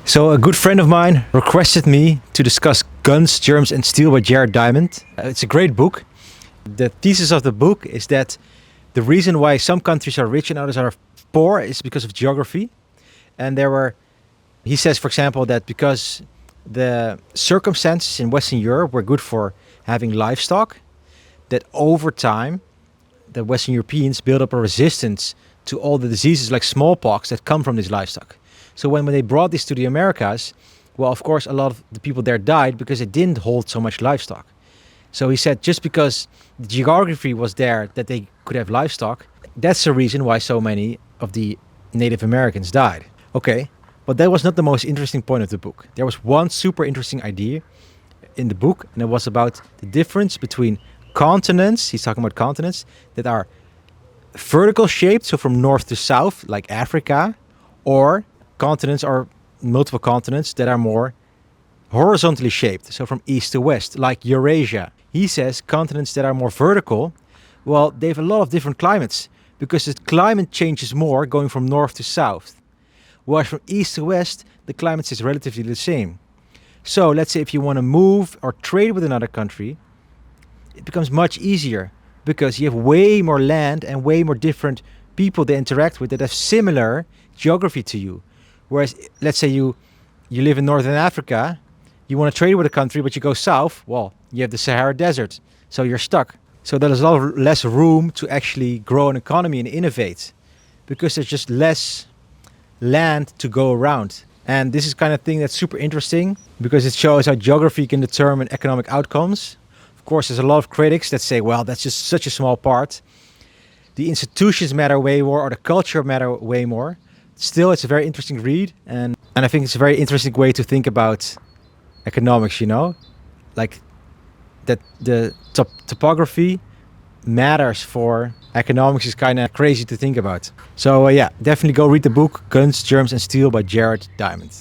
So a good friend of mine requested me to discuss Guns, Germs and Steel by Jared Diamond. It's a great book. The thesis of the book is that the reason why some countries are rich and others are poor is because of geography. And he says, for example, that because the circumstances in Western Europe were good for having livestock, that over time, the Western Europeans built up a resistance to all the diseases like smallpox that come from this livestock. So when they brought this to the Americas, well, of course, a lot of the people there died because they didn't hold so much livestock. So he said just because the geography was there that they could have livestock, that's the reason why so many of the Native Americans died. Okay, but that was not the most interesting point of the book. There was one super interesting idea in the book, and it was about the difference between continents. He's talking about continents that are vertical shaped, so from north to south, like Africa, or continents or multiple continents that are more horizontally shaped, so from east to west, like Eurasia. He says continents that are more vertical, well, they have a lot of different climates because the climate changes more going from north to south. Whereas from east to west, the climate is relatively the same. So let's say if you want to move or trade with another country, it becomes much easier because you have way more land and way more different people they interact with that have similar geography to you. Whereas, let's say you live in Northern Africa, you want to trade with a country, but you go south, well, you have the Sahara Desert, so you're stuck. So there's a lot of less room to actually grow an economy and innovate because there's just less land to go around. And this is kind of thing that's super interesting because it shows how geography can determine economic outcomes. Of course, there's a lot of critics that say, well, that's just such a small part. The institutions matter way more, or the culture matter way more. Still, it's a very interesting read, and I think it's a very interesting way to think about economics, like that the topography matters for economics is kind of crazy to think about. So yeah, definitely go read the book Guns, Germs and Steel by Jared Diamond.